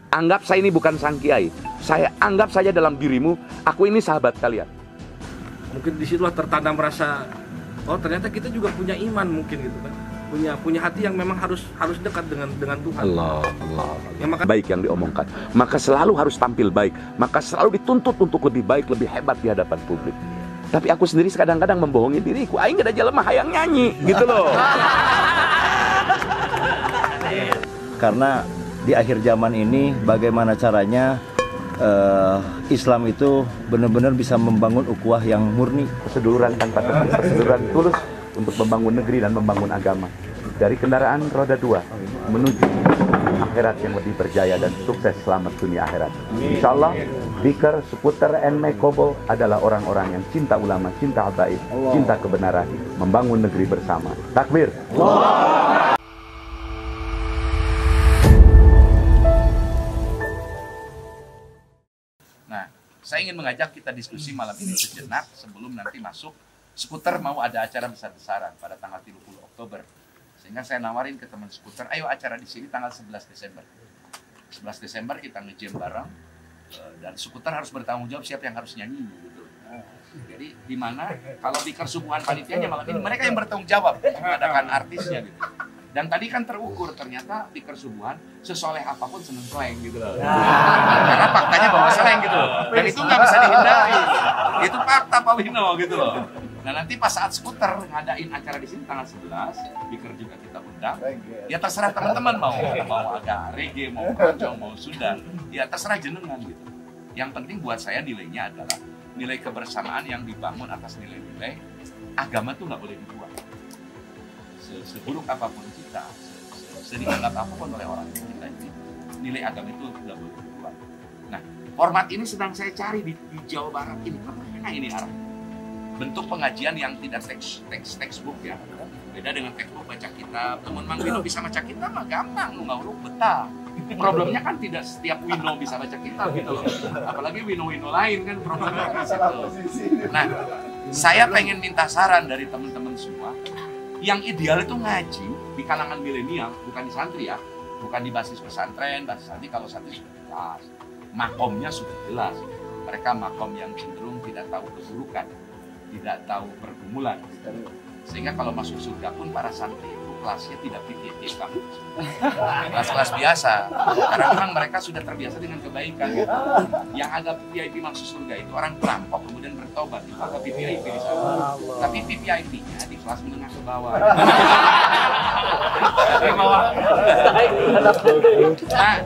Anggap saya ini bukan sang kiai. Saya anggap saja dalam dirimu, aku ini sahabat kalian. Mungkin disitulah tertanam rasa, oh ternyata kita juga punya iman mungkin gitu kan. Punya hati yang memang harus dekat dengan Tuhan. Allah. Ya, Baik yang diomongkan. Maka selalu harus tampil baik. Maka selalu dituntut untuk lebih baik, lebih hebat di hadapan publik. Tapi aku sendiri kadang-kadang membohongi diriku. Aing gak ada jelema hayang nyanyi, gitu loh. Karena di akhir zaman ini bagaimana caranya Islam itu benar-benar bisa membangun ukhuwah yang murni. Perseduluran tanpa tepuk, perseduluran tulus untuk membangun negeri dan membangun agama. Dari kendaraan roda 2 menuju akhirat yang lebih berjaya dan sukses selamat dunia akhirat. Insya Allah, Biker, Skuter, and Mekobo adalah orang-orang yang cinta ulama, cinta habaib, cinta kebenaran, membangun negeri bersama. Takbir. Nah, saya ingin mengajak kita diskusi malam ini sejenak sebelum nanti masuk. Skuter mau ada acara besar-besaran pada tanggal 30 Oktober. Sehingga saya nawarin ke teman Skuter, ayo acara di sini tanggal 11 Desember. 11 Desember kita nge-jam bareng, dan Skuter harus bertanggung jawab siapa yang harus nyanyi gitu. Jadi di mana kalau Biker Subuhan panitianya malam ini mereka yang bertanggung jawab mengadakan artisnya gitu. Dan tadi kan terukur ternyata Biker Subuhan sesoleh apapun seneng slang gitu loh. Karena faktanya bawa slang gitu loh. Dan itu nggak bisa dihindari. Itu fakta Pak Wino gitu loh. Nah nanti pas saat Skuter ngadain acara di sini tanggal 11, Biker juga kita undang. Ya terserah teman-teman mau agak reggae, mau keroncong, mau Sunda. Ya terserah jenengan gitu. Yang penting buat saya nilainya adalah nilai kebersamaan yang dibangun atas nilai-nilai agama tuh nggak boleh dibuang. Seburuk apapun kita, sedianggap apapun oleh orang kita ini, nilai agama itu nggak boleh dibuang. Nah, format ini sedang saya cari di Jawa Barat ini, kemana ini arah? Bentuk pengajian yang tidak textbook ya, beda dengan textbook baca kitab. Namun Mang Wino bisa baca kitab mah gampang, lu nggak urut betah. Problemnya kan tidak setiap Wino bisa baca kitab gitu loh, apalagi Wino lain kan problemnya di situ. Nah, saya pengen minta saran dari teman-teman semua. Yang ideal itu ngaji di kalangan milenial, bukan di santri ya, bukan di basis pesantren. Basis santri kalau santri sudah jelas, makomnya sudah jelas. Mereka makom yang cenderung tidak tahu keburukan, tidak tahu pergumulan. Sehingga kalau masuk surga pun para santri itu kelasnya tidak VIP kamu, kelas-kelas biasa. Karena memang mereka sudah terbiasa dengan kebaikan. Gitu. Yang agak VIP masuk surga itu orang perampok kemudian bertobat, itu agak VIP di sana. Tapi VIP-nya di kelas menengah ke bawah. Nah,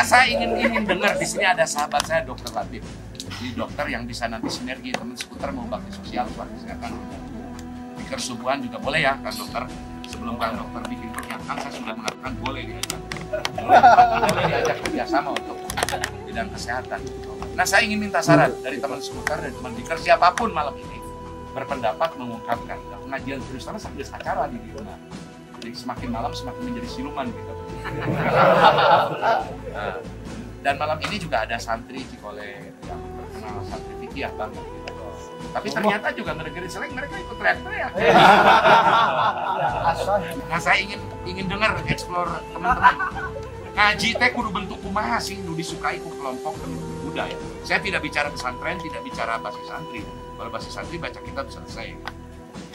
saya ingin dengar di sini ada sahabat saya Dokter Latif. Ini dokter yang bisa nanti sinergi teman Skuter mau bakti sosial, bakti kesehatan. Biker Subuhan juga boleh ya kan dokter, sebelum kan dokter bikin pernyataan saya sudah mengatakan boleh diajak kerjasama untuk bidang kesehatan. Nah saya ingin minta saran dari teman Skuter dan teman Biker siapapun malam ini berpendapat mengungkapkan pengajian terus karena sambil acara di rumah. Jadi semakin malam semakin menjadi siluman gitu. Nah, dan malam ini juga ada santri Cikole yang terkenal santri fikih banget gitu. Tapi ternyata juga ngedengerin seleng mereka ikut teriak-teriak. Nah saya ingin dengar explore teman-teman. Ngaji teh kudu bentuk kumaha sih nu disukai ku kelompok muda ya. Saya tidak bicara pesantren, tidak bicara basis santri. Kalau basis santri baca kitab selesai.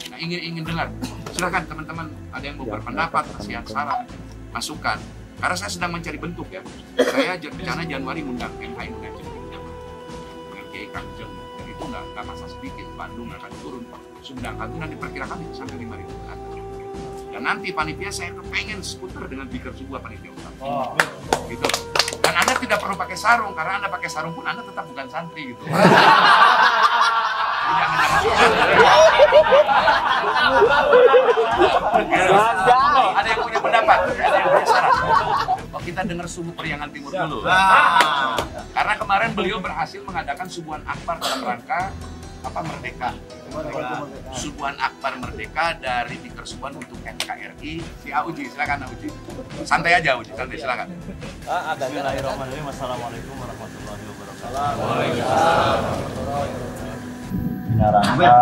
Nah ingin dengar. Silakan teman-teman ada yang mau berpendapat, nasihat, saran, masukan. Karena saya sedang mencari bentuk ya. Saya rencana Januari mengundang MHI mengajar dengan Kiai Kangjeng. Itu nggak masa sedikit, Bandung akan turun. Sumedang Katunan diperkirakan bisa sampai 5.000 ke atas. Dan nanti panitia saya kepengen Skuter dengan Biker Subuhan panitia utama. Gitu. Dan Anda tidak perlu pakai sarung, karena Anda pakai sarung pun Anda tetap bukan santri gitu. Ada yang punya pendapat? Ada yang punya saran? Oh, kita dengar subuh Periangan Timur dulu. Karena kemarin beliau berhasil mengadakan subuhan akbar dalam rangka apa merdeka. Subuhan akbar merdeka dari Biker Subuhan untuk NKRI. Si Auji, silakan Auji. Santai aja Auji, santai silakan. Bismillahirrahmanirrahim. Assalamualaikum warahmatullahi wabarakatuh. Waalaikumsalam. Bina rangka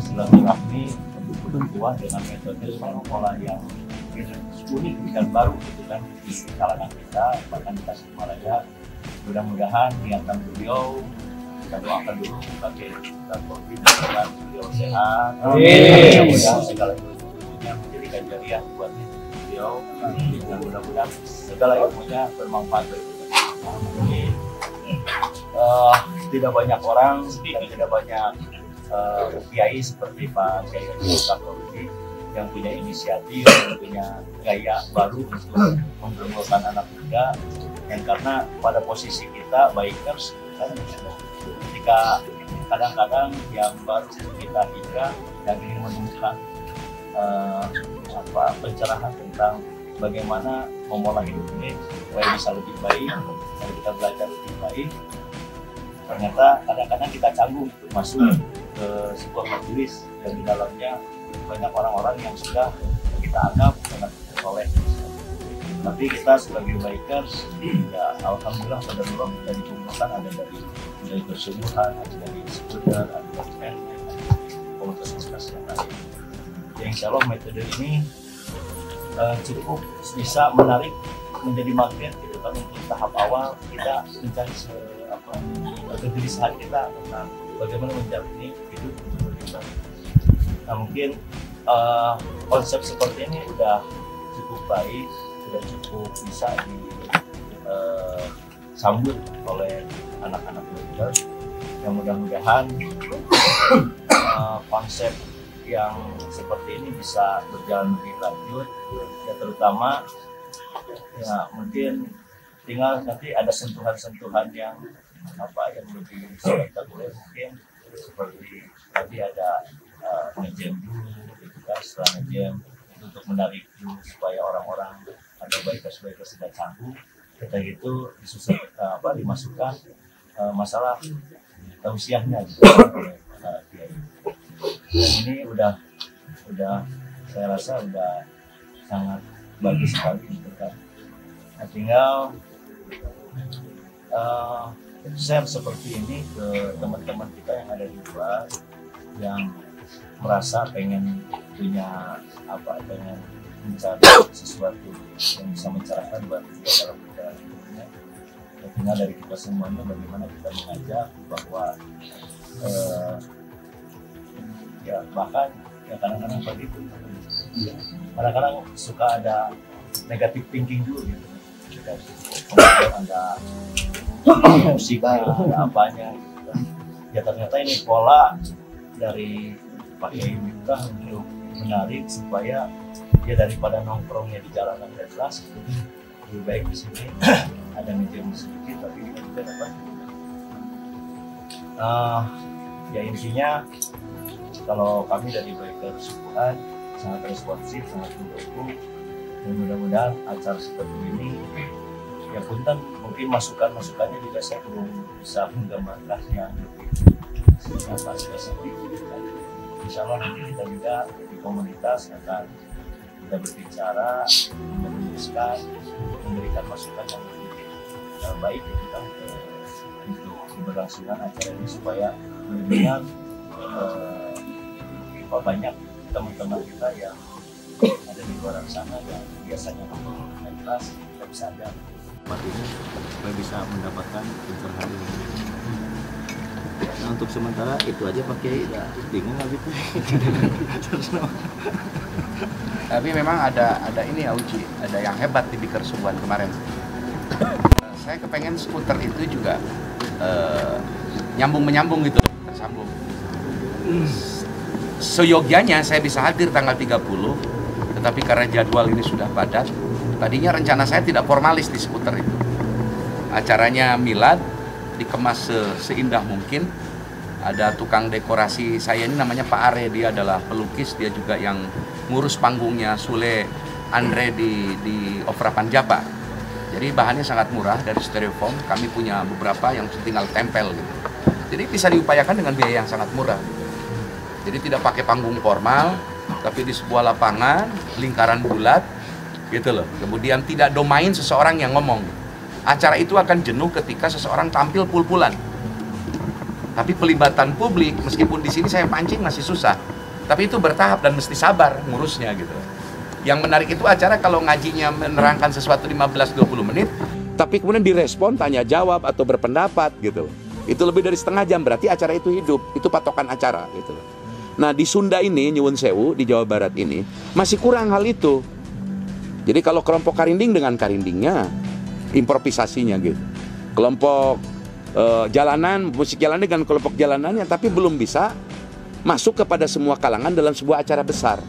silaturahmi untuk berbuah dengan metode pola yang unik dan baru gitu kan di kalangan kita, bahkan di Tasikmalaya. Mudah-mudahan niatan beliau, kita doakan dulu sebagai COVID, mudah-mudahan beliau sehat. Mudah-mudahan segala ilmunya menjadi kajariah buat beliau, dan mudah-mudahan segala ilmunya bermanfaat bagi kita. Tidak banyak orang dan tidak banyak kiai seperti Pak Kiai Kapolri yang punya inisiatif, yang punya gaya baru untuk menggemulkan anak muda. Dan karena pada posisi kita bikers kan, ketika kadang-kadang yang baru kita hijrah dan ingin menemukan pencerahan tentang bagaimana memulai hidup ini supaya bisa lebih baik dan kita belajar lebih baik, ternyata kadang-kadang kita canggung untuk masuk ke sebuah majelis yang di dalamnya banyak orang-orang yang sudah kita anggap sangat soleh. Tapi kita sebagai bikers, ya alhamdulillah pada ruang kita dikumpulkan ada dari keseluruhan, ada dari skuter, ada dari pen, komunitas-komunitas yang lain. Ya, insya Allah metode ini cukup bisa menarik menjadi magnet gitu kan, untuk tahap awal kita mencari kegelisahan kita tentang bagaimana menjalani hidup kita. Nah mungkin konsep seperti ini udah cukup baik, sudah cukup bisa disambut oleh anak-anak muda. Yang mudah-mudahan konsep yang seperti ini bisa berjalan lebih lanjut, ya terutama ya mungkin tinggal nanti ada sentuhan-sentuhan yang yang lebih spektakuler, mungkin seperti tadi ada ngejam dulu gitu kan, setelah ngejam untuk menarik dulu supaya orang-orang ada bikers-bikers tidak canggung. Kita gitu dimasukkan masalah tausiahnya gitu. Ini udah saya rasa udah sangat bagus sekali gitu kan. Nah, tinggal share seperti ini ke teman-teman kita yang ada di luar yang merasa pengen punya pengen mencari sesuatu yang bisa mencerahkan buat kita dalam perjalanan hidupnya. Tinggal dari kita semuanya bagaimana kita mengajak bahwa ya bahkan ya kadang-kadang seperti itu, kadang-kadang suka ada negatif thinking dulu gitu, kemudian ada musiknya, ada apanya gitu. Ya ternyata ini pola dari Pak Kiai Miftah untuk menarik supaya dia daripada nongkrongnya di jalanan bebas, lebih baik di sini ada meja sedikit tapi kita juga dapat ya intinya kalau kami dari Bikers Sukuhan sangat responsif, sangat mendukung, dan mudah-mudahan acara seperti ini ya punten mungkin masukannya juga saya belum bisa menggambarkan yang lebih spesifik. Insya Allah nanti kita juga di komunitas akan kita berbicara, menuliskan, memberikan masukan yang lebih baik ya kita untuk keberlangsungan acara ini supaya benar-benar banyak teman-teman kita yang ada di luar sana yang biasanya nongkrong kelas kita bisa ada tempat ini supaya bisa mendapatkan pencerahan ini. Nah untuk sementara itu aja Pak Kiai, ya bingung nggak gitu. Tapi memang ada ini ya Uci, ada yang hebat di Bikers Sukuhan kemarin. Saya kepengen skuter itu juga nyambung-menyambung gitu, tersambung. Seyogyanya saya bisa hadir tanggal 30, tetapi karena jadwal ini sudah padat, tadinya rencana saya tidak formalis di skuter itu. Acaranya milad, dikemas seindah mungkin. Ada tukang dekorasi saya ini namanya Pak Are, dia adalah pelukis, dia juga yang ngurus panggungnya Sule Andre di Opera Panjapa. Jadi bahannya sangat murah dari styrofoam, kami punya beberapa yang tinggal tempel gitu. Jadi bisa diupayakan dengan biaya yang sangat murah. Jadi tidak pakai panggung formal, tapi di sebuah lapangan, lingkaran bulat, gitu loh. Kemudian tidak domain seseorang yang ngomong. Acara itu akan jenuh ketika seseorang tampil pul-pulan. Tapi pelibatan publik, meskipun di sini saya pancing masih susah, tapi itu bertahap dan mesti sabar ngurusnya gitu. Yang menarik itu acara kalau ngajinya menerangkan sesuatu 15-20 menit, tapi kemudian direspon, tanya jawab atau berpendapat gitu. Itu lebih dari setengah jam, berarti acara itu hidup. Itu patokan acara gitu. Nah di Sunda ini, Nyuwun Sewu, di Jawa Barat ini masih kurang hal itu. Jadi kalau kelompok karinding dengan karindingnya, improvisasinya gitu. Kelompok jalanan, musik jalanan dengan kelompok jalanannya, tapi belum bisa masuk kepada semua kalangan dalam sebuah acara besar.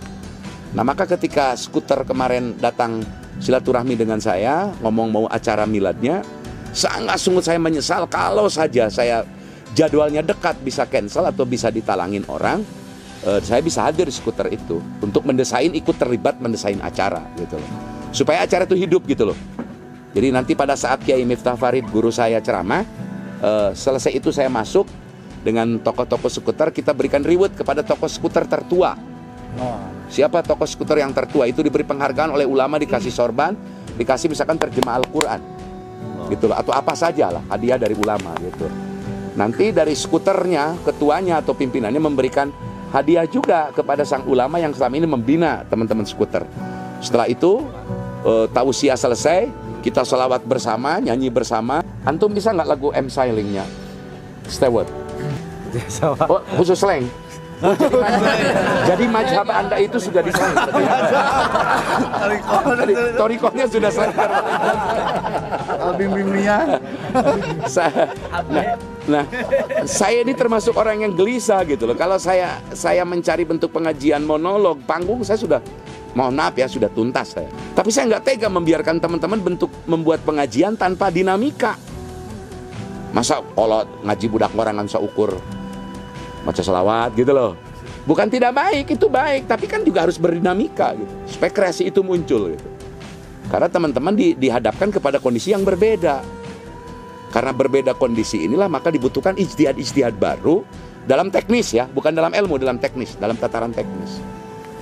Nah maka ketika Skuter kemarin datang silaturahmi dengan saya, ngomong mau acara miladnya, sangat sungguh saya menyesal kalau saja saya jadwalnya dekat bisa cancel atau bisa ditalangin orang, saya bisa hadir di Skuter itu untuk mendesain, ikut terlibat mendesain acara gitu loh, supaya acara itu hidup gitu loh. Jadi nanti pada saat Kiai Miftah Farid guru saya ceramah, selesai itu saya masuk dengan tokoh-tokoh skuter, kita berikan reward kepada tokoh skuter tertua. Siapa tokoh skuter yang tertua itu diberi penghargaan oleh ulama, dikasih sorban, dikasih misalkan terjemah Al-Quran gitu loh, atau apa saja lah hadiah dari ulama gitu. Nanti dari skuternya, ketuanya atau pimpinannya memberikan hadiah juga kepada sang ulama yang selama ini membina teman-teman skuter. Setelah itu tausiah selesai, kita sholawat bersama, nyanyi bersama. Antum bisa nggak lagu M Sailingnya Stewart? Oh, khusus slang. Jadi mazhab Anda itu sudah dislang. Torikohnya sudah slang. Nah, saya ini termasuk orang yang gelisah gitu loh. Kalau saya mencari bentuk pengajian monolog, panggung saya sudah, mohon maaf ya, sudah tuntas saya. Tapi saya nggak tega membiarkan teman-teman bentuk membuat pengajian tanpa dinamika. Masa kalau ngaji budak orang nggak bisa ukur baca selawat gitu loh. Bukan tidak baik, itu baik, tapi kan juga harus berdinamika gitu, supaya kreasi itu muncul gitu. Karena teman-teman dihadapkan kepada kondisi yang berbeda. Karena berbeda kondisi inilah maka dibutuhkan ijtihad baru dalam teknis ya, bukan dalam ilmu, dalam teknis, dalam tataran teknis.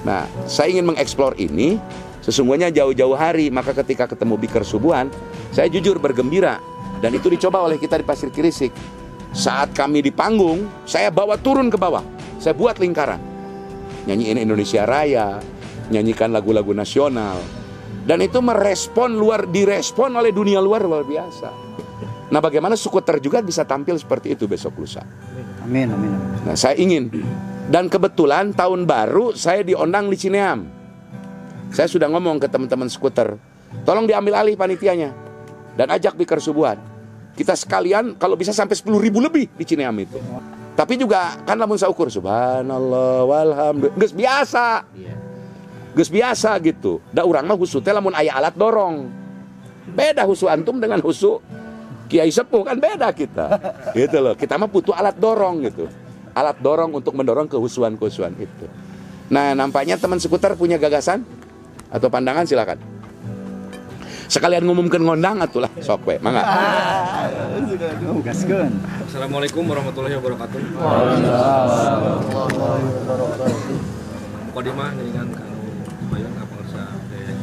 Nah, saya ingin mengeksplor ini sesungguhnya jauh-jauh hari, maka ketika ketemu Bikar Subuhan, saya jujur bergembira, dan itu dicoba oleh kita di Pasir Kirisik. Saat kami di panggung, saya bawa turun ke bawah, saya buat lingkaran, nyanyiin Indonesia Raya, nyanyikan lagu-lagu nasional, dan itu direspon oleh dunia luar biasa. Nah, bagaimana skuter juga bisa tampil seperti itu besok lusa? Amin, amin. Nah, saya ingin, dan kebetulan tahun baru saya diundang di Cineam. Saya sudah ngomong ke teman-teman skuter, tolong diambil alih panitianya dan ajak Bikar Subuhan. Kita sekalian kalau bisa sampai 10.000 lebih di Cineam itu. Tapi juga kan lamun saukur subhanallah walhamdulillah. Geus biasa. Geus biasa gitu. Da urang mah husu teh lamun aya alat dorong. Beda husu antum dengan husu kiai sepuh, kan beda kita. Gitu loh. Kita mah butuh alat dorong gitu. Alat dorong untuk mendorong kehusuan-kehusuan itu. Nah, nampaknya teman skuter punya gagasan atau pandangan, silakan. Sekalian ngumumkan ngondang atulah sok we, mangga. Assalamualaikum warahmatullahi wabarakatuh. Mukadimah nyaringan kanu bayang kapangsa daya.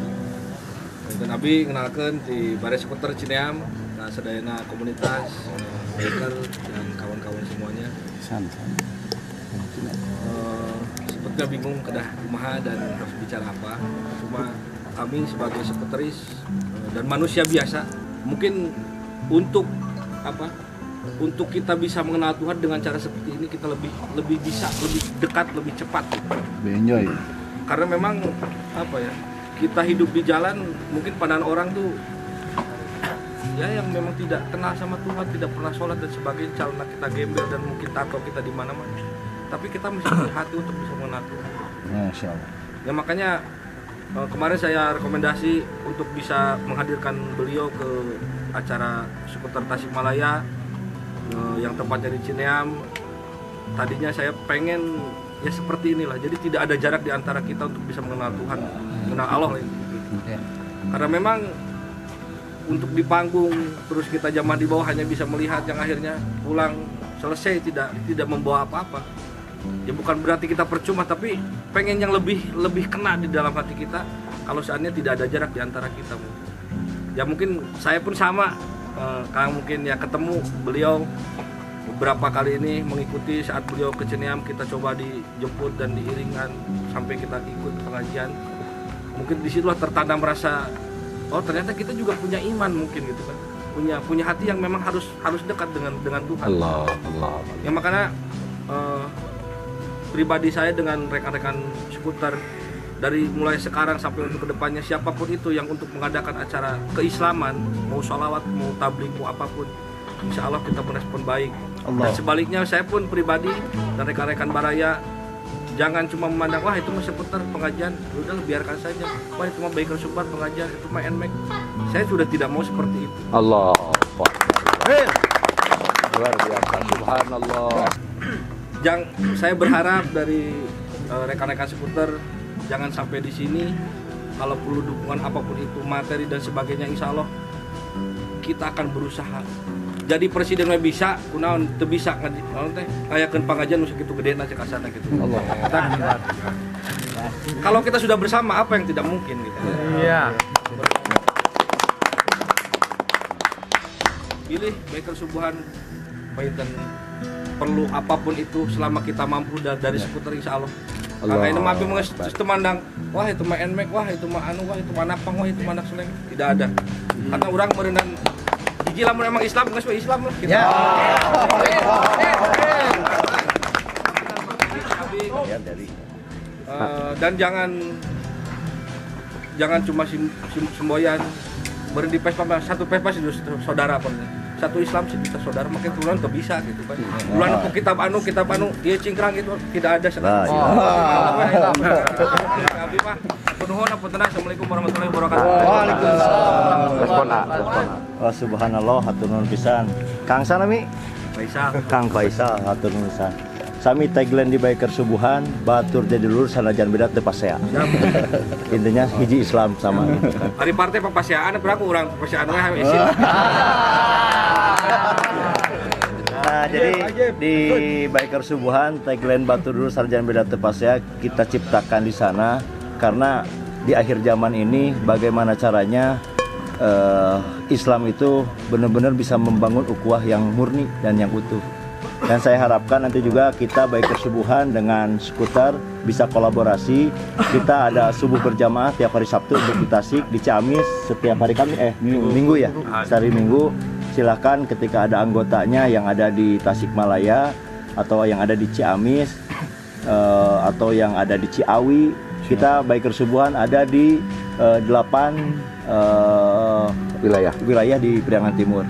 Dan abi ngenalkeun di Balai Skuter Cineam, nah sedayana komunitas Bikar dan kawan-kawan semuanya. Sebetulnya bingung kedah kumaha dan harus bicara apa. Cuma kami sebagai sekretaris dan manusia biasa, mungkin untuk kita bisa mengenal Tuhan dengan cara seperti ini, kita lebih bisa, lebih dekat, lebih cepat. Enjoy. Karena memang kita hidup di jalan, mungkin pandangan orang tuh ya yang memang tidak kenal sama Tuhan, tidak pernah sholat dan sebagainya, celana kita gembel dan mungkin tato kita di mana-mana. Tapi kita mesti berhati untuk bisa mengenal Tuhan. Masya Allah. Ya makanya kemarin saya rekomendasi untuk bisa menghadirkan beliau ke acara Skuter Tasikmalaya yang tempatnya di Cineam. Tadinya saya pengen ya seperti inilah, jadi tidak ada jarak di antara kita untuk bisa mengenal Tuhan, mengenal Allah gitu. Karena memang untuk di panggung terus kita zaman di bawah hanya bisa melihat, yang akhirnya pulang selesai tidak membawa apa-apa. Ya bukan berarti kita percuma, tapi pengen yang lebih kena di dalam hati kita kalau seandainya tidak ada jarak di antara kita. Ya mungkin saya pun sama, Kang mungkin ya ketemu beliau beberapa kali ini, mengikuti saat beliau ke Cineam, kita coba dijemput dan diiringkan sampai kita ikut pengajian. mungkin disitulah tertanam rasa, oh ternyata kita juga punya iman mungkin gitu kan, punya hati yang memang harus dekat dengan Tuhan. Allah. Ya makanya pribadi saya dengan rekan-rekan skuter, dari mulai sekarang sampai untuk kedepannya, siapapun itu yang untuk mengadakan acara keislaman, mau sholawat, mau tabligh, mau apapun, insya Allah kita merespon baik. Dan sebaliknya saya pun pribadi dan rekan-rekan Baraya, jangan cuma memandang, wah itu mah seputar pengajian, udah biarkan saja, wah itu mah Biker Subuhan pengajian, itu mah NMAX. Saya sudah tidak mau seperti itu. Allah. Luar biasa, subhanallah. Saya berharap dari rekan-rekan skuter, jangan sampai di sini. Kalau perlu dukungan apapun itu, materi dan sebagainya, insya Allah kita akan berusaha. Jadi presiden mah bisa, kunaon teu bisa kayakeun pangajian nu sakitu gedena cek asana gitu. Allah. Kalau kita sudah bersama, apa yang tidak mungkin gitu. Iya. Pilih Biker Subuhan, dan perlu apapun itu selama kita mampu dari skuter insya Allah. Karena ini mabi memandang, wah itu mah NMAX, wah itu mah anu, wah itu mah napang, wah itu mah anak seleng. Tidak ada. Karena orang merenang hiji lamun memang Islam, nggak sesuai Islam loh. Ya. Dan jangan cuma semboyan berhenti pespa, satu pespa sih saudara pun. Satu Islam sih kita saudara, makanya turunan tuh bisa gitu kan. Turunan untuk kitab anu, dia cingkrang gitu tidak ada sekali. Abi Pak, penuhun apa tenang. Assalamualaikum warahmatullahi wabarakatuh. Waalaikumsalam. Respon. Oh, subhanallah, hatur nuhun pisan. Kang sanami? Faisal. Kang Faisal, hatur nuhun pisan. Sami tagline di Biker Subuhan, batur jadi lurus sanajan beda teu pasea. Intinya hiji Islam sama. Hari partai papaseaan berapa orang papaseaan we isin. Nah, jadi di Biker Subuhan tagline batur lurus sanajan beda teu pasea kita ciptakan di sana karena di akhir zaman ini bagaimana caranya Islam itu benar-benar bisa membangun ukhuwah yang murni dan yang utuh. Dan saya harapkan nanti juga kita Biker Subuhan dengan skuter bisa kolaborasi. Kita ada subuh berjamaah tiap hari Sabtu untuk di Tasik, di Ciamis setiap hari Minggu ya, hari Minggu. Silahkan ketika ada anggotanya yang ada di Tasikmalaya atau yang ada di Ciamis atau yang ada di Ciawi, kita Biker Subuhan ada di 8 wilayah di Priangan Timur.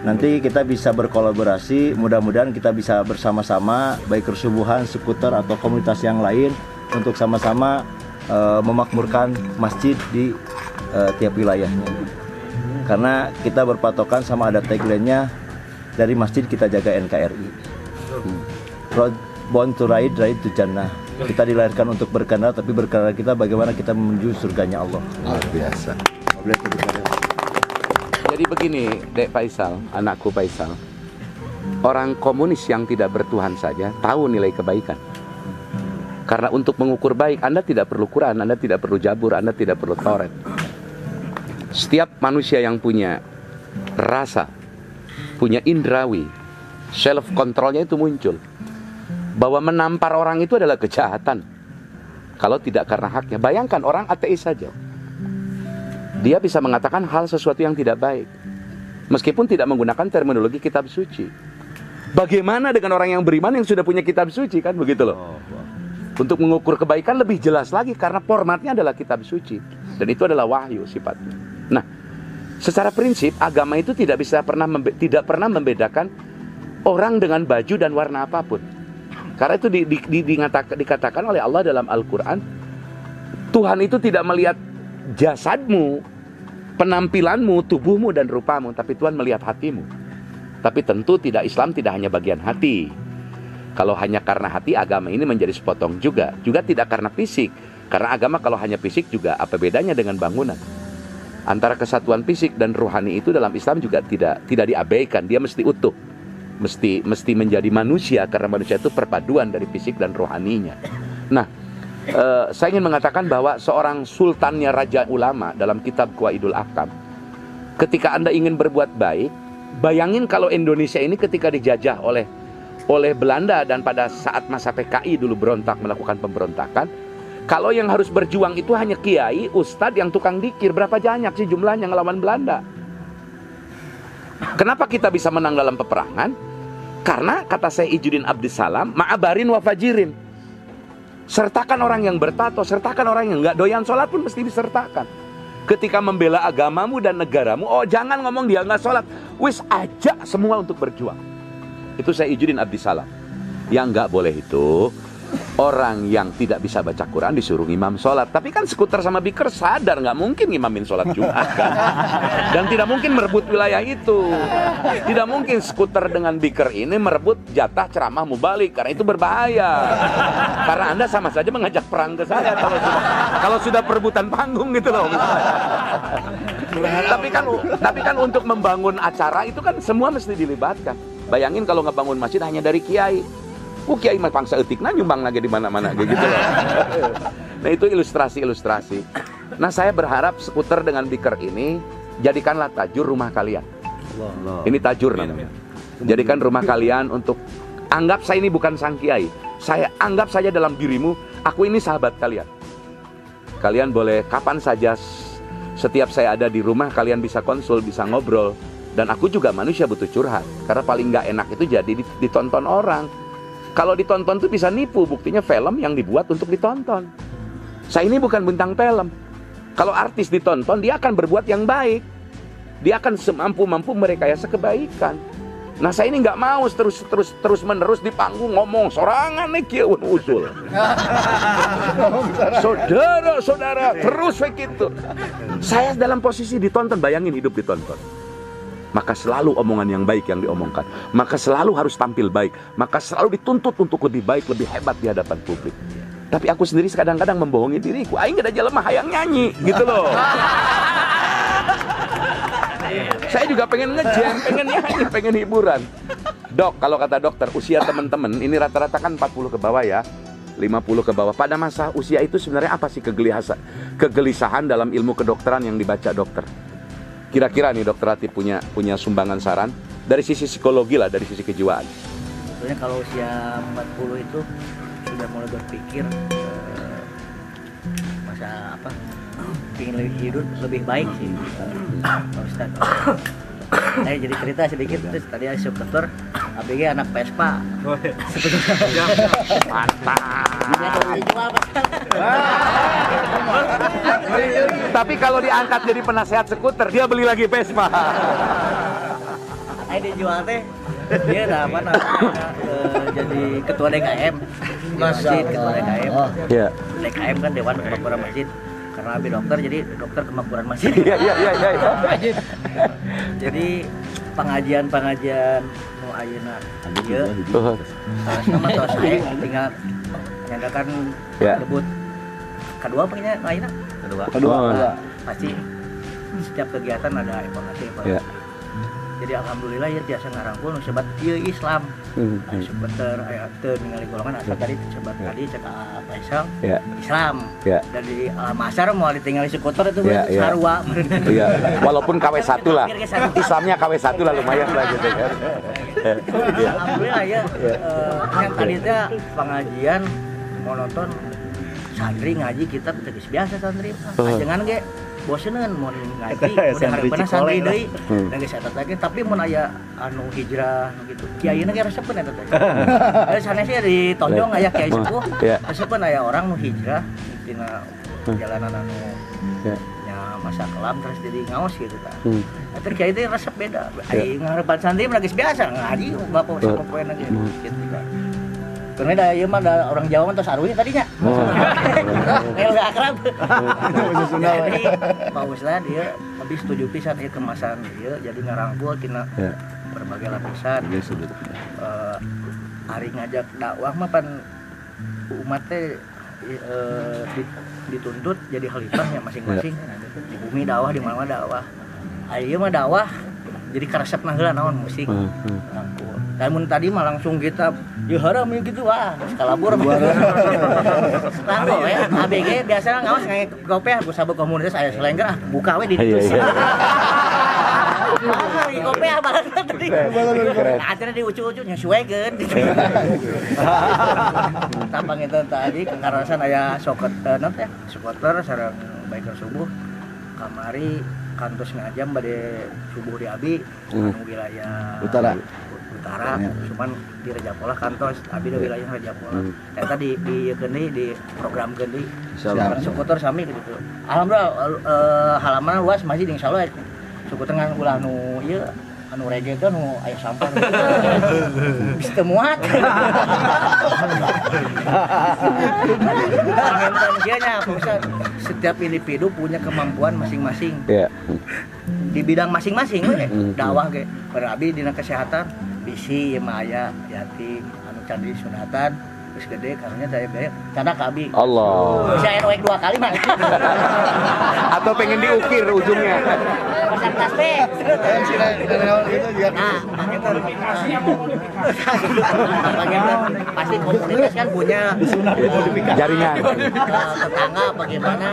Nanti kita bisa berkolaborasi, mudah-mudahan kita bisa bersama-sama Biker Subuhan, skuter atau komunitas yang lain untuk sama-sama memakmurkan masjid di tiap wilayahnya. Karena kita berpatokan sama ada tagline-nya, dari masjid kita jaga NKRI. Born to ride, ride to Jannah. Kita dilahirkan untuk berkendara, tapi berkendara kita bagaimana kita menuju surganya Allah. Luar biasa. Jadi begini, Dek Faisal, anakku Faisal. Orang komunis yang tidak bertuhan saja tahu nilai kebaikan. Karena untuk mengukur baik, Anda tidak perlu Quran, Anda tidak perlu Jabur, Anda tidak perlu Taurat. Setiap manusia yang punya rasa, punya indrawi, self controlnya itu muncul. Bahwa menampar orang itu adalah kejahatan. Kalau tidak karena haknya. Bayangkan orang ateis saja. Dia bisa mengatakan hal sesuatu yang tidak baik, meskipun tidak menggunakan terminologi kitab suci. Bagaimana dengan orang yang beriman yang sudah punya kitab suci, kan begitu loh. Untuk mengukur kebaikan lebih jelas lagi karena formatnya adalah kitab suci dan itu adalah wahyu sifatnya. Nah, secara prinsip agama itu tidak pernah membedakan orang dengan baju dan warna apapun. Karena itu dikatakan oleh Allah dalam Al-Quran, Tuhan itu tidak melihat jasadmu, penampilanmu, tubuhmu dan rupamu, tapi Tuhan melihat hatimu. Tapi tentu Islam tidak hanya bagian hati. Kalau hanya karena hati, agama ini menjadi sepotong juga tidak karena fisik. Karena agama kalau hanya fisik juga apa bedanya dengan bangunan? Antara kesatuan fisik dan rohani itu dalam Islam juga tidak diabaikan. Dia mesti utuh, mesti menjadi manusia, karena manusia itu perpaduan dari fisik dan rohaninya. Nah, saya ingin mengatakan bahwa seorang sultannya raja ulama dalam kitab Qawaidul Ahkam, ketika Anda ingin berbuat baik, bayangin kalau Indonesia ini ketika dijajah oleh Belanda dan pada saat masa PKI dulu berontak, melakukan pemberontakan, Kalau yang harus berjuang itu hanya kiai, ustadz yang tukang dikir, berapa banyak sih jumlahnya ngelawan Belanda? Kenapa kita bisa menang dalam peperangan? Karena kata Syekh Ijuddin Abdissalam, ma'abarin wa fajirin. Sertakan orang yang bertato, sertakan orang yang nggak doyan sholat pun mesti disertakan. Ketika membela agamamu dan negaramu, oh jangan ngomong dia nggak sholat, wis ajak semua untuk berjuang. Itu Syekh Ijuddin Abdissalam. Yang nggak boleh itu orang yang tidak bisa baca Quran disuruh imam sholat. Tapi kan skuter sama biker sadar nggak mungkin ngimamin sholat Jumat kan. Dan tidak mungkin merebut wilayah itu. Tidak mungkin skuter dengan biker ini merebut jatah ceramah mubalik, karena itu berbahaya. Karena Anda sama saja mengajak perang ke saya kalau sudah perebutan panggung gitu loh. Tapi kan untuk membangun acara itu kan semua mesti dilibatkan. Bayangin kalau ngebangun masjid hanya dari kiai. Kiai mah pangsa etikna nyumbang lagi di mana-mana gitu loh. Nah, itu ilustrasi-ilustrasi. Nah, saya berharap skuter dengan biker ini jadikanlah tajur rumah kalian. Ini tajur namanya. Jadikan rumah kalian untuk anggap saya ini bukan sang kiai. Saya anggap saja dalam dirimu, aku ini sahabat kalian. Kalian boleh kapan saja, setiap saya ada di rumah kalian bisa konsul, bisa ngobrol. Dan aku juga manusia butuh curhat. Karena paling nggak enak itu jadi ditonton orang. Kalau ditonton tuh bisa nipu, buktinya film yang dibuat untuk ditonton. Saya ini bukan bintang film. Kalau artis ditonton, dia akan berbuat yang baik. Dia akan semampu-mampu merekayasa kebaikan. Nah, saya ini nggak mau terus menerus di panggung ngomong sorangan nih kieu usul. Saudara-saudara terus begitu. Saya dalam posisi ditonton, bayangin hidup ditonton. Maka selalu omongan yang baik yang diomongkan. Maka selalu harus tampil baik. Maka selalu dituntut untuk lebih baik, lebih hebat di hadapan publik. Tapi aku sendiri kadang-kadang membohongi diriku. Aing gak ada jelema hayang nyanyi, gitu loh. Saya juga pengen ngejam, pengen nyanyi, pengen hiburan. Dok, kalau kata dokter, usia teman-teman ini rata-rata kan 40 ke bawah ya. 50 ke bawah. Pada masa usia itu sebenarnya apa sih kegelisahan dalam ilmu kedokteran yang dibaca dokter? Kira-kira nih Dokter Latif punya sumbangan saran dari sisi psikologi lah, dari sisi kejiwaan. Sebetulnya kalau usia 40 itu sudah mulai berpikir masa apa? Ingin hidup lebih baik sih, Pak Ustadz. Saya jadi cerita sedikit, terus tadi ada dokter ABG anak Vespa. Mantap. Tapi kalau diangkat jadi penasehat skuter, dia beli lagi Vespa. Saya dijual teh, dia apa namanya jadi ketua DKM masjid, ketua DKM. Iya. DKM kan Dewan Kemakmuran Masjid. Karena abi dokter, jadi dokter kemakmuran masjid. Iya. Jadi pengajian mau ayeuna ieu sama tos saya tinggal menyandarkan debut kedua pengennya ayeuna kedua. Pasti setiap kegiatan ada evaluasi. Ya. Jadi alhamdulillah ya biasa ngarangkul nu sebat ieu Islam. Sebentar aya teu ningali golongan asal tadi sebat tadi cek Faisal Islam. Dan di Masar mau ditinggali skuter itu sarua. Iya. Walaupun KW1 lah. Islamnya KW1 lah lumayan lah gitu kan. Alhamdulillah ya yang tadi teh pengajian monoton santri ngaji kita geus biasa santri. Ajengan ge boseneun mun ngaji udah hareupeuna santri deui da geus eta teh tapi mun aya anu hijrah nu kitu kiayeuna ge resepeun eta teh sanesnya ditonjong aya kiai sepuh resepeun aya orang nu hijrah dina jalanan anu nya masa kelam terus jadi ngaos gitu kan eta kiai teh resep beda aing ngarepan santri mah geus biasa ngaji bapak sapopoeuna ge gitu kan. Karena ada mah ada orang Jawa mah tos arunya tadinya. Kayak udah akrab. Jadi Pak Ustadz dia habis 7 pisan ieu kemasan dia jadi ngarangkul tina berbagai lapisan. Ari ngajak dakwah mah pan umat teh dituntut jadi khalifahnya masing-masing. Di bumi dakwah, di mana dakwah. Ieu mah dakwah jadi karesepna heula naon musik. Rangkul. Dan mun tadi mah langsung kita ya haram gitu kalabur. Rangkul ya ABG biasa ngaos ngae kopi aku sabuk komunitas aya selengger buka we di ditus. kopi balas tadi. Keren. Akhirnya di ucu-ucu nyesuaikan. Tampang itu tadi kekarasan aya skuter sareng biker subuh kamari kantos ngajam bade subuh di abi wilayah Utara. cuman di Rajapola kantos abi di wilayah Rajapola eta di program gendi skuter sami gitu. Alhamdulillah halaman luas masih insyaallah skuter ngan ulah nu ieu anu rege teh nu aya sampah bisa muat enten kieu nya setiap individu punya kemampuan masing-masing di bidang masing-masing we dakwah ge berabi dina kesehatan bisi ieu mah aya yatim anu can disunatan geus gede karunya daya bayar kana ka abi Allah. bisa RW 2 kali mah Atau pengen diukir ujungnya. pasang tas teh pasti komunitas kan punya Jaringan. tetangga bagaimana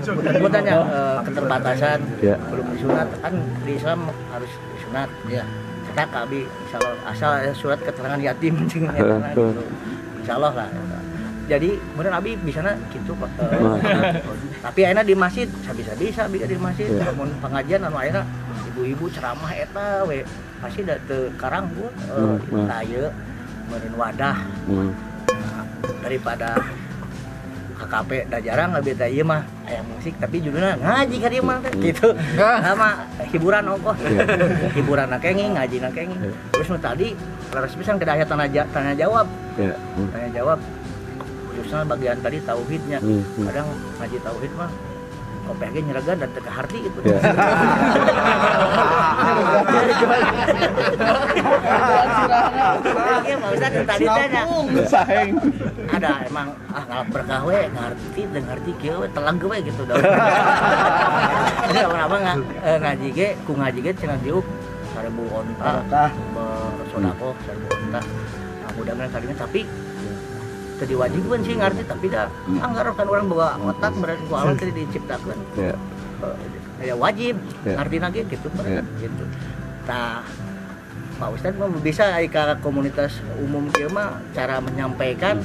punten-puntennya keterbatasan belum disunat kan di Islam harus disunat ya kita kabi asal surat keterangan yatim gitu insyaallah lah jadi bener abi bisana gitu tapi ayeuna di masjid bisa di masjid mun pengajian anu ayeuna ibu-ibu ceramah eta we pasti da teu karang bu tayeu meureun wadah daripada KKP da jarang abi teh ieu mah aya musik tapi judulna ngaji ka dieu mah gitu sama hiburan ongkoh hiburan kenging ngaji kenging terus nu tadi laras pisan kada aya tanya jawab tanya jawab khususnya bagian tadi tauhidnya kadang ngaji tauhid mah kopeh ge nyeragan dan teu harti gitu tadi tanya ada emang ngalap berkah we ngarti kieu we telang we gitu dah. Apa ngaji ge ku ngaji ge cenah diuk 1000 onta bersodaqoh 1000 onta. Mudah-mudahan kalinya tapi teu diwajibkeun sih ngarti tapi dah anggaran orang bawa otak berarti ku Allah tadi diciptakeun. Ya wajib ngartina ge gitu gitu. Tah Pak Ustadz mah bisa aya komunitas umum kieu mah cara menyampaikan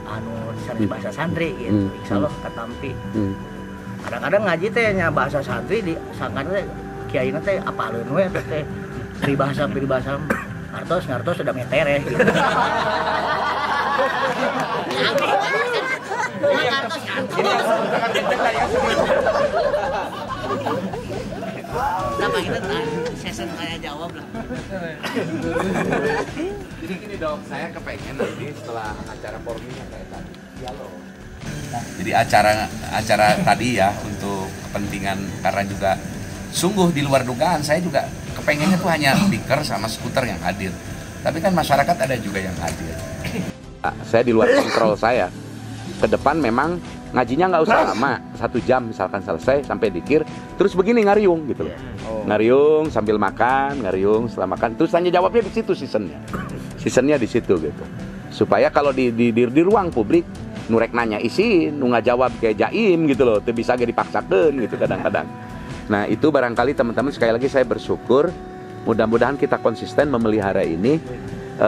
anu sanes bahasa santri gitu. Insyaallah katampi. Kadang-kadang ngaji teh nya bahasa santri di sangkan teh kiaina teh apaleun we teh peribahasa ngartos sudah metereh gitu. Kenapa kita session tanya jawab lah. Jadi gini dok, saya kepengen nanti setelah acara formnya kayak tadi dialog. Jadi acara tadi ya untuk kepentingan karena juga sungguh di luar dugaan saya juga kepengennya tuh hanya speaker sama skuter yang hadir. Tapi kan masyarakat ada juga yang hadir. Saya di luar kontrol saya. Ke depan memang ngajinya nggak usah lama, 1 jam misalkan selesai sampai dikir, terus begini ngariung gitu loh. Ngariung sambil makan, ngariung setelah makan, terus tanya jawabnya di situ seasonnya di situ gitu. Supaya kalau di ruang publik nurek nanya isi, nu ngajawab kayak jaim gitu loh, tuh bisa gak dipaksakan gitu kadang-kadang. Nah itu barangkali teman-teman sekali lagi saya bersyukur, mudah-mudahan kita konsisten memelihara ini.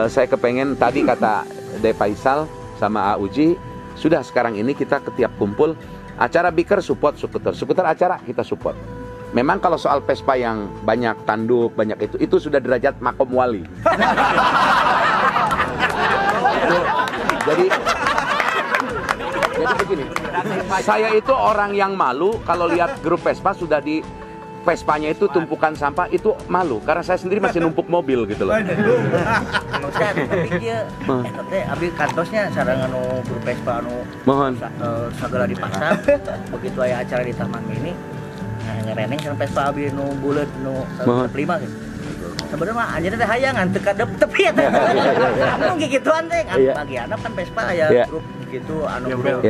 Saya kepengen tadi kata De Faisal sama A Uji, sudah sekarang ini kita ketiap kumpul acara biker support skuter acara kita support. Memang kalau soal Vespa yang banyak tanduk banyak itu sudah derajat makom wali. Jadi begini, saya itu orang yang malu kalau lihat grup Vespa sudah di Vespanya itu tumpukan sampah itu malu karena saya sendiri masih numpuk mobil gitu loh. Tapi dia abi kantosnya sareng anu grup Vespa anu mohon sagala dipasang begitu aya acara di Taman Mini ngereneng sareng Vespa abi nu buleut nu 5 gitu. Sebenarnya mah anjeunna teh hayangan teu kadep tepi eta. Anu gigituan teh kan bagianna kan Vespa aya grup gitu anu bro.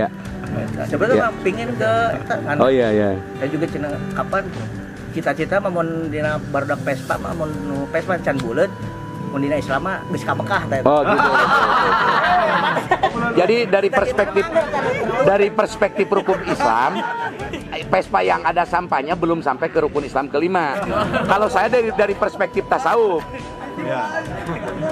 Sebenarnya mah pingin ke kan. Oh iya. Saya juga cenah kapan cita-cita mun dina barudak Vespa mah mun Vespa can buleut mun dina Islam mah geus ka Mekah teh. Oh gitu. Jadi dari perspektif rukun Islam, Vespa yang ada sampahnya belum sampai ke rukun Islam kelima. Kalau saya dari perspektif tasawuf.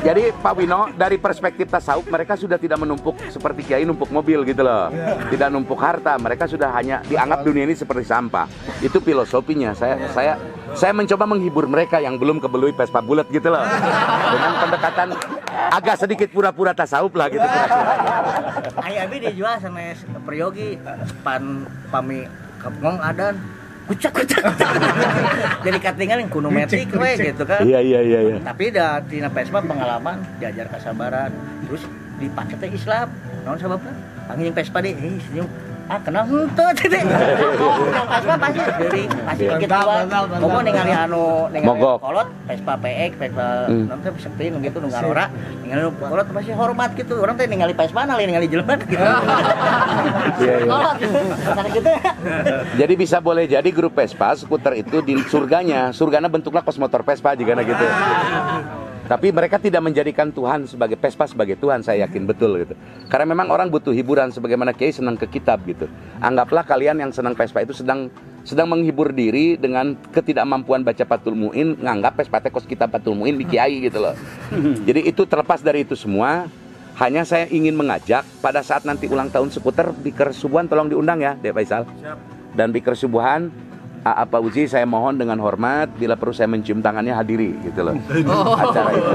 Jadi Pak Wino, dari perspektif tasawuf mereka sudah tidak menumpuk seperti kiai numpuk mobil gitu loh. Tidak numpuk harta, mereka sudah hanya dianggap dunia ini seperti sampah. Itu filosofinya. Saya mencoba menghibur mereka yang belum kebelui Vespa bulat gitu loh. Dengan pendekatan agak sedikit pura-pura tasawuf lah gitu. Ayah abi dijual sama peryogi pami kapngong adan. Kucak. Jadi katingan yang kuno metik we gitu kan. Iya. Tapi da tina Vespa pengalaman diajar kesabaran. Terus dipakai teh Islam. Naon sababna? Panggil Vespa deh, senyum. Kenal henteu teh. Vespa pasti dari pasti kita ngomong ningali kolot Vespa PX, Vespa naon teh sepi gitu nu ngarora. Ningali kolot pasti hormat gitu. Orang teh ningali Vespa ningali jelema gitu. Iya. Gitu. Jadi bisa boleh jadi grup Vespa skuter itu di surganya bentuknya kos motor Vespa jika gitu. Tapi mereka tidak menjadikan Tuhan sebagai Vespa sebagai Tuhan, saya yakin betul gitu. Karena memang orang butuh hiburan sebagaimana kiai senang ke kitab gitu. Anggaplah kalian yang senang Vespa itu sedang menghibur diri dengan ketidakmampuan baca Fathul Muin, nganggap Vespa kos kitab Fathul Muin di kiai gitu loh. Jadi itu terlepas dari itu semua, hanya saya ingin mengajak pada saat nanti ulang tahun skuter Biker Subuhan tolong diundang ya, Dek Faisal. Dan Biker Subuhan Pak Uzi, saya mohon dengan hormat bila perlu saya mencium tangannya hadiri gitu loh acara itu.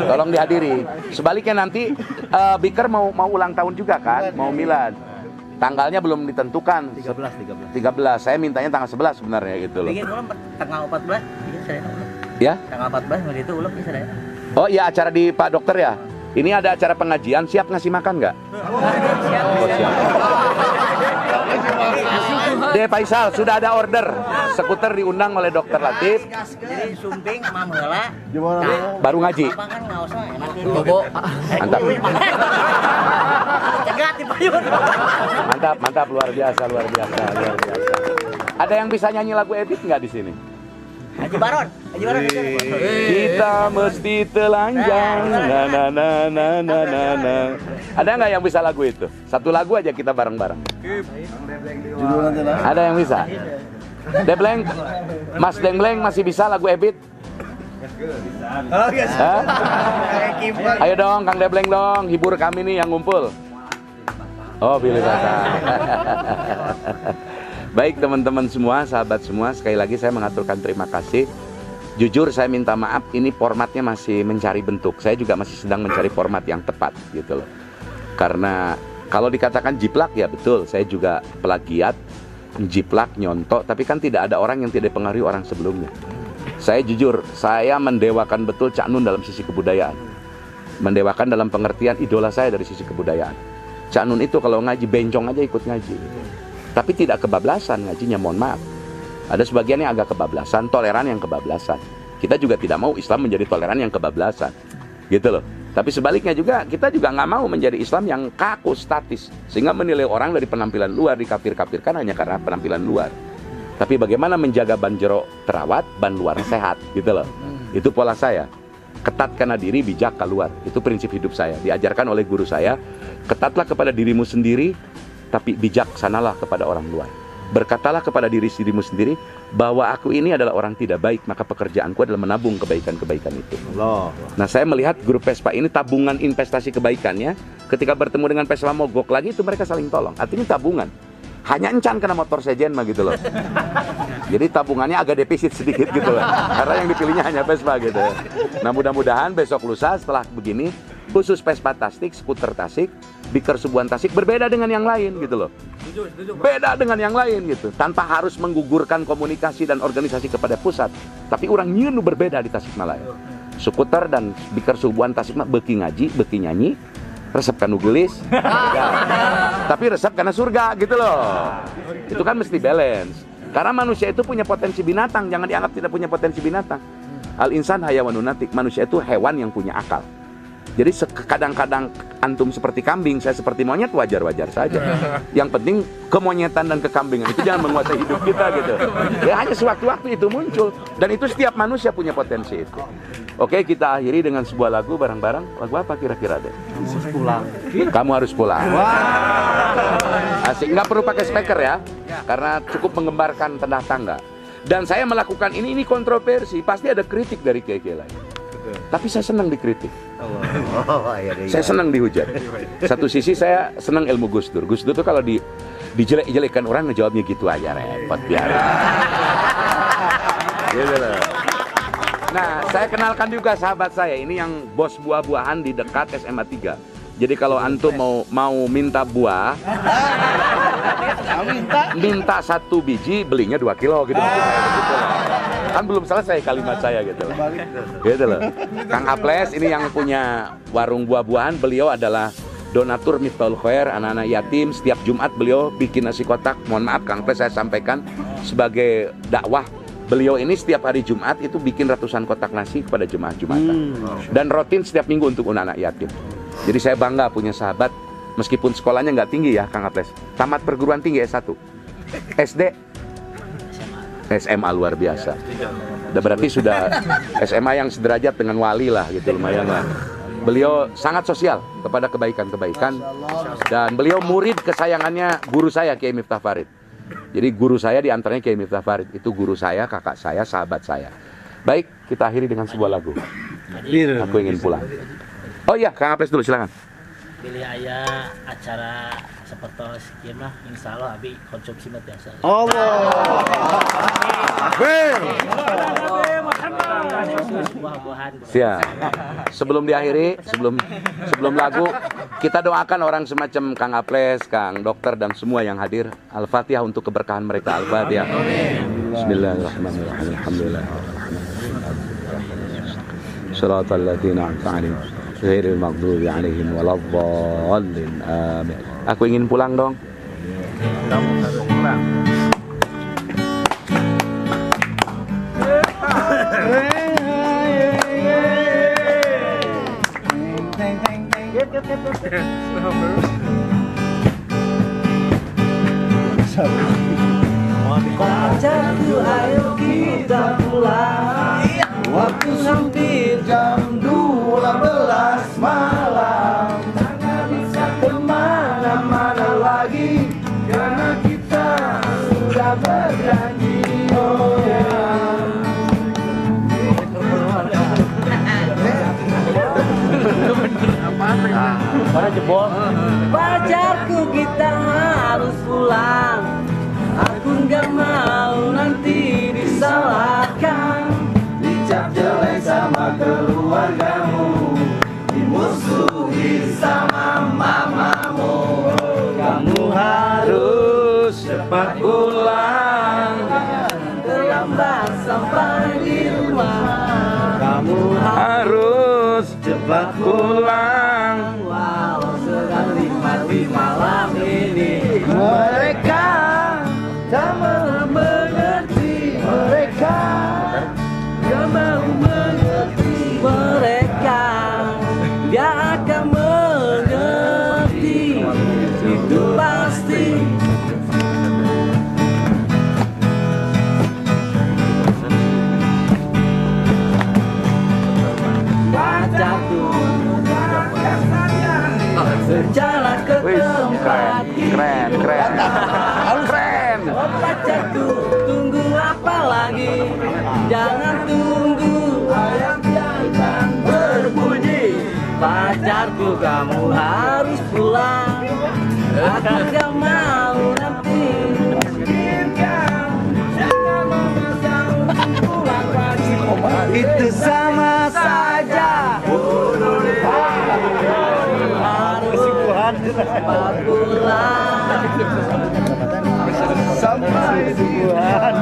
Tolong dihadiri. Sebaliknya nanti Biker mau ulang tahun juga kan, mau milad. Tanggalnya belum ditentukan. 13. Saya mintanya tanggal 11 sebenarnya gitu loh. Bikin ulang tanggal 14, bikin saya ulang. Ya? Tanggal 14 itu ulang bisa saya. Oh iya, acara di Pak Dokter ya. Ini ada acara pengajian, siap ngasih makan nggak? Siap. Oh, siap. De Faisal, sudah ada order. Skuter diundang oleh Dokter Latif. Jadi sumping mamela. Baru ngaji. Makan ngaosna enak itu. Mantap. Cegat dipayun. Mantap, luar biasa. Ada yang bisa nyanyi lagu Ebit nggak di sini? Haji Baron. Kita mesti telanjang. Ada nggak yang bisa lagu itu? Satu lagu aja kita bareng-bareng. Ada yang bisa? Debleng, Mas Dengleng masih bisa lagu Ebit? Ayo dong, Kang Debleng dong, hibur kami nih yang ngumpul. Oh, pilih kata. Baik teman-teman semua, sahabat semua, sekali lagi saya mengaturkan terima kasih. Jujur saya minta maaf, ini formatnya masih mencari bentuk. Saya juga masih sedang mencari format yang tepat gitu loh. Karena kalau dikatakan jiplak ya betul, saya juga plagiat, jiplak, nyontok, tapi kan tidak ada orang yang tidak dipengaruhi orang sebelumnya. Saya jujur, saya mendewakan betul Cak Nun dalam sisi kebudayaan. Mendewakan dalam pengertian idola saya dari sisi kebudayaan. Cak Nun itu kalau ngaji bencong aja ikut ngaji. Tapi tidak kebablasan ngajinya, mohon maaf. Ada sebagian yang agak kebablasan, toleran yang kebablasan. Kita juga tidak mau Islam menjadi toleran yang kebablasan, gitu loh. Tapi sebaliknya juga, kita juga nggak mau menjadi Islam yang kaku, statis, sehingga menilai orang dari penampilan luar, dikafir-kafirkan hanya karena penampilan luar. Tapi bagaimana menjaga ban jero terawat, ban luar sehat, gitu loh. Itu pola saya. Ketat karena diri, bijak keluar. Itu prinsip hidup saya. Diajarkan oleh guru saya, ketatlah kepada dirimu sendiri, tapi bijaksanalah kepada orang luar. Berkatalah kepada dirimu sendiri bahwa aku ini adalah orang tidak baik, maka pekerjaanku adalah menabung kebaikan-kebaikan itu. Nah, saya melihat grup Vespa ini tabungan investasi kebaikannya. Ketika bertemu dengan Vespa mogok lagi, itu mereka saling tolong. Artinya tabungan. Hanya encan kena motor sejen mah gitu loh. Jadi tabungannya agak defisit sedikit gitu loh. Karena yang dipilihnya hanya Vespa gitu. Nah, mudah-mudahan besok lusa setelah begini, khusus Vespa Tasik, skuter Tasik, Biker Subuhan Tasik berbeda dengan yang lain gitu loh. Beda dengan yang lain gitu. Tanpa harus menggugurkan komunikasi dan organisasi kepada pusat. Tapi orang nyeunu berbeda di Tasikmalaya. Skuter dan Biker Subuhan Tasik mah beki ngaji, beki nyanyi, resep kanu gelis. Tapi resep karena surga gitu loh. Itu kan mesti balance. Karena manusia itu punya potensi binatang, jangan dianggap tidak punya potensi binatang. Al-insan hayawanun natik, manusia itu hewan yang punya akal. Jadi kadang-kadang antum seperti kambing, saya seperti monyet, wajar-wajar saja. Yang penting kemonyetan dan kekambingan itu jangan menguasai hidup kita gitu. Ya hanya sewaktu-waktu itu muncul. Dan itu setiap manusia punya potensi itu. Oke, kita akhiri dengan sebuah lagu bareng-bareng. Lagu apa kira-kira deh? Kamu harus pulang. Asik, nggak perlu pakai speaker ya, karena cukup menggembarkan tanda tangga. Dan saya melakukan ini kontroversi, pasti ada kritik dari kiai-kiai lain. Tapi saya senang dikritik. Saya senang dihujat. Satu sisi saya senang ilmu Gus Dur. Gus Dur tuh kalau dijelek-jelekkan orang ngejawabnya gitu aja, repot biar. Gitu loh. Nah, saya kenalkan juga sahabat saya ini yang bos buah-buahan di dekat SMA 3. Jadi kalau antum mau minta buah, minta 1 biji, belinya 2 kilo gitu. Kan belum selesai kalimat saya gitu. Gitu loh. Kang Aples ini yang punya warung buah-buahan, beliau adalah donatur Miftahul Khair, anak-anak yatim. Setiap Jumat beliau bikin nasi kotak. Mohon maaf Kang Aples, saya sampaikan sebagai dakwah. Beliau ini setiap hari Jumat itu bikin ratusan kotak nasi kepada jemaah Jumatan. Dan rutin setiap minggu untuk anak yatim. Jadi saya bangga punya sahabat, meskipun sekolahnya nggak tinggi ya Kang Aples. Tamat perguruan tinggi S1. SD? SMA luar biasa. Berarti sudah SMA yang sederajat dengan wali lah gitu, lumayan lah. Beliau sangat sosial kepada kebaikan-kebaikan. Dan beliau murid kesayangannya guru saya Kiai Miftah Farid. Jadi guru saya diantaranya Kiai Miftah Farid. Itu guru saya, kakak saya, sahabat saya. Baik, kita akhiri dengan sebuah lagu. Aku ingin pulang. Oh iya, Kang Aples dulu, silakan. Pilih ayah acara seperti sekian mah, insya Allah abi konsumsi mah biasa. Allah. Siap. Sebelum diakhiri, sebelum lagu, kita doakan orang semacam Kang Aples, Kang Dokter dan semua yang hadir. Al-Fatihah untuk keberkahan mereka. Al-Fatihah. Bismillahirrahmanirrahim. Alhamdulillah. Shiratal ladzina an'amta 'alaihim ghairil maghdubi 'alaihim waladdallin. Amin. Aku ingin pulang dong. Kamu harus pulang. Pacarku, ayo kita pulang. Waktu hampir jam 12 malam. Tak bisa kemana-mana lagi, karena kita sudah berjanji. Oh ya. Mana jebol? Pacarku, kita harus pulang. Aku nggak mau nanti disalahkan, dicap jelek sama keluargamu, dimusuhi sama mamamu. Kamu harus cepat pulang, terlambat sampai di rumah. Kamu harus cepat pulang, walau sedang nikmati malam ini. Mereka tak mau mengerti, mereka gak mau mengerti, mereka gak akan mengerti, itu pasti. Pacarku berjalan ke tempat Keren. Oh pacarku, tunggu apa lagi? Jangan tunggu ayam jantan berbunyi. Pacarku, kamu harus pulang. Aku gak mau nanti. Jangan memaksa untuk pulang lagi. Itu sama saja. Harus cepat pulang. Sampai subuhan,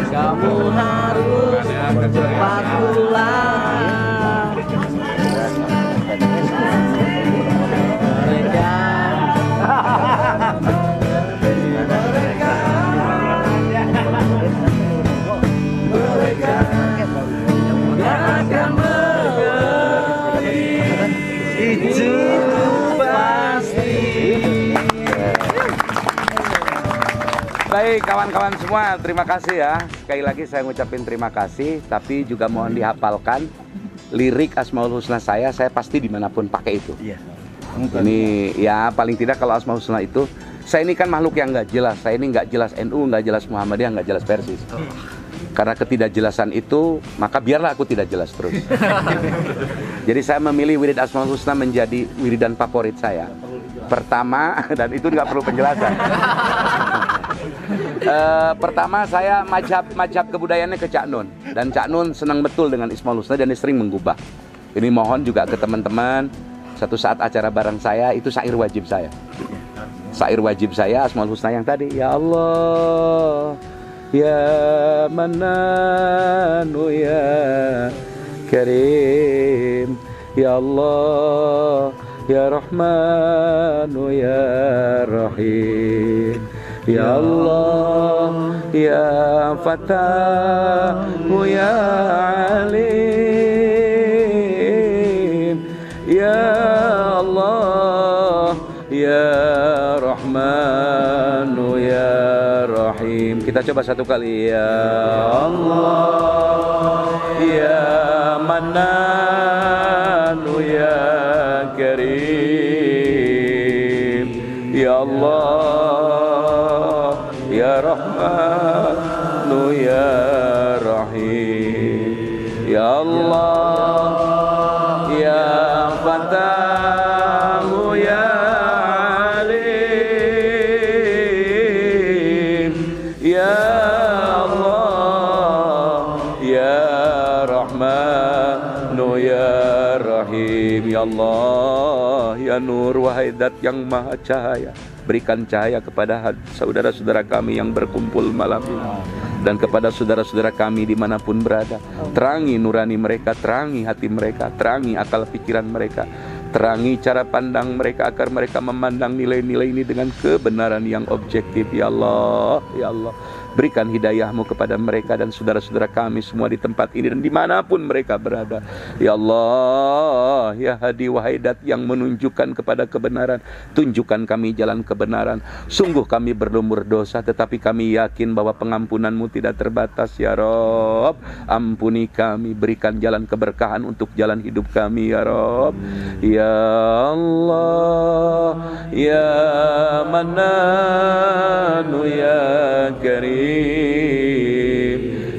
kamu harus cepat pulang. Mereka gak akan mengerti, itu pasti. Baik kawan-kawan semua, terima kasih ya. Sekali lagi saya ngucapin terima kasih, tapi juga mohon dihafalkan lirik Asmaul Husna saya pasti dimanapun pakai itu. Iya. Ini ya paling tidak kalau Asmaul Husna itu, saya ini kan makhluk yang nggak jelas. Saya ini nggak jelas NU, nggak jelas Muhammadiyah, nggak jelas Persis. Karena ketidakjelasan itu, maka biarlah aku tidak jelas terus. Jadi saya memilih wirid Asmaul Husna menjadi wiridan favorit saya. Pertama, dan itu nggak perlu penjelasan. Pertama saya majhab kebudayaannya ke Cak Nun. Dan Cak Nun senang betul dengan Asmaul Husna dan dia sering menggubah. Ini mohon juga ke teman-teman, satu saat acara bareng saya, itu syair wajib saya. Syair wajib saya Asmaul Husna yang tadi. Ya Allah, Ya Mananu Ya Karim, Ya Allah, Ya Rahmanu Ya Rahim, Ya Allah, Ya Fatahu Ya Alim, Ya Allah, Ya Rahmanu Ya Rahim. Kita coba satu kali. Ya Allah, Ya Mananu Ya Karim, Ya Allah, Ya Rahmanu Ya Rahim, Ya Allah, Ya Fatahu Ya Alim, Ya Allah, Ya Rahmanu Ya Rahim. Ya Allah, Ya Nur, wahai Dat yang Maha Cahaya, berikan cahaya kepada saudara-saudara kami yang berkumpul malam ini, dan kepada saudara-saudara kami dimanapun berada. Terangi nurani mereka, terangi hati mereka, terangi akal pikiran mereka, terangi cara pandang mereka agar mereka memandang nilai-nilai ini dengan kebenaran yang objektif. Ya Allah, Ya Allah, berikan hidayahmu kepada mereka dan saudara-saudara kami semua di tempat ini dan dimanapun mereka berada. Ya Allah, Ya Hadi, wahai Dat yang menunjukkan kepada kebenaran, tunjukkan kami jalan kebenaran. Sungguh kami berlumur dosa, tetapi kami yakin bahwa pengampunanmu tidak terbatas. Ya Rob, ampuni kami, berikan jalan keberkahan untuk jalan hidup kami. Ya Rob, Ya Allah, Ya Mananu Ya Karim,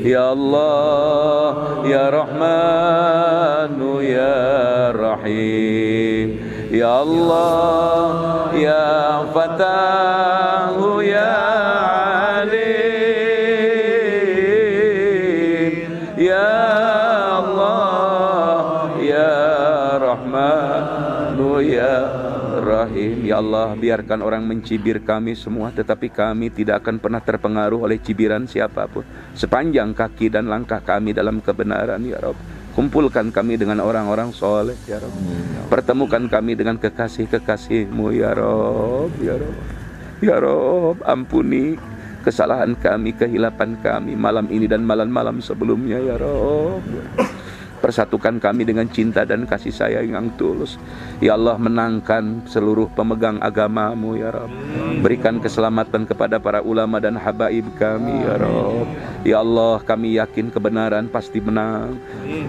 Ya Allah, Ya Rahmanu Ya Rahim, Ya Allah, Ya Fatahu Ya Alim, Ya Allah, Ya Rahmanu Ya Rahim. Ya Allah, biarkan orang mencibir kami semua, tetapi kami tidak akan pernah terpengaruh oleh cibiran siapapun sepanjang kaki dan langkah kami dalam kebenaran. Ya Rabb, kumpulkan kami dengan orang-orang soleh. Ya Rabb, pertemukan kami dengan kekasih-kekasih-Mu. Ya Rabb, Ya Rabb, Ya Rabb, ampuni kesalahan kami, kehilapan kami malam ini dan malam-malam sebelumnya. Ya Rabb, persatukan kami dengan cinta dan kasih sayang yang tulus. Ya Allah, menangkan seluruh pemegang agama-Mu. Ya Rabb, berikan keselamatan kepada para ulama dan habaib kami. Ya Rabb, Ya Allah, kami yakin kebenaran pasti menang,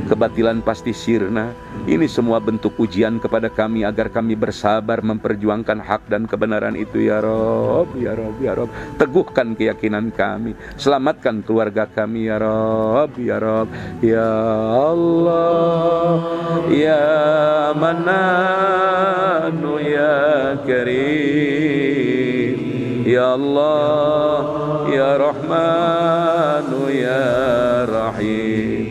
kebatilan pasti sirna. Ini semua bentuk ujian kepada kami agar kami bersabar memperjuangkan hak dan kebenaran itu. Ya Rabb, Ya Rabb, Ya Rabb, teguhkan keyakinan kami, selamatkan keluarga kami. Ya Rabb, Ya Rabb, Ya Allah, Ya Mananu Ya Karim, Ya Allah, Ya Rahmanu Ya Rahim,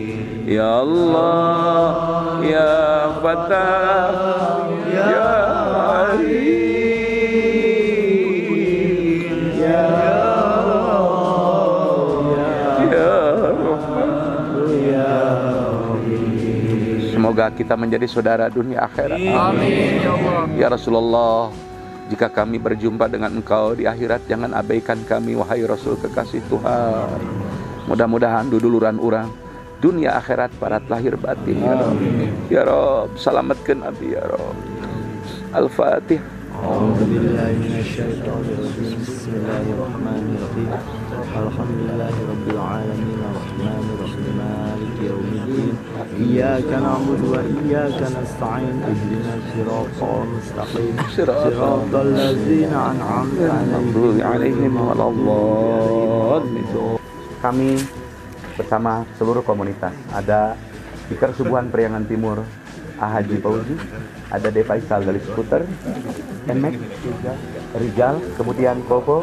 Ya Allah, Ya Fatah Ya Alim, Ya Allah, Ya Rahmanu Ya Rahim. Semoga kita menjadi saudara dunia akhirat. Amin ya Allah. Ya Rasulullah, jika kami berjumpa dengan Engkau di akhirat, jangan abaikan kami, wahai Rasul kekasih Tuhan. Mudah-mudahan duduluran urang dunia akhirat parat lahir batin. Ya Rabb, Ya Rabb, selamatkan Nabi. Ya Rabb. Al-Fatihah. Bismillahirrahmanirrahim. Alhamdulillahirabbil alamin arrahmanirrahim maliki yaumiddin. الدين إياك نعبد وإياك نستعين اهدنا الصراط المستقيم صراط الذين أنعمت عليهم ولا الضالين. Kami bersama seluruh komunitas, ada Speaker Subuhan Periangan Timur Haji Fauzi, ada De Faisal dari skuter, Emek, Rijal, kemudian Koko,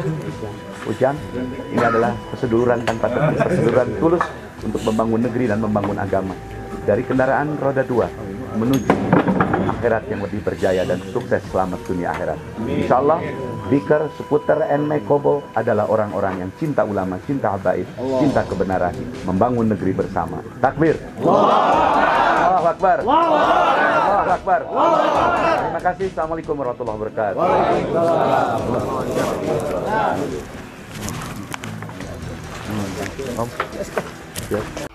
Ujang. Ini adalah perseduran tanpa tertib, perseduran tulus untuk membangun negeri dan membangun agama. Dari kendaraan roda 2 menuju akhirat yang lebih berjaya dan sukses selamat dunia akhirat. Insya Allah, Speaker, skuter, Emek, Kobo adalah orang-orang yang cinta ulama, cinta habaib, cinta kebenaran, membangun negeri bersama. Takbir. Allahu Akbar. Allahu Akbar. Terima kasih. Assalamualaikum warahmatullahi wabarakatuh. Waalaikumsalam.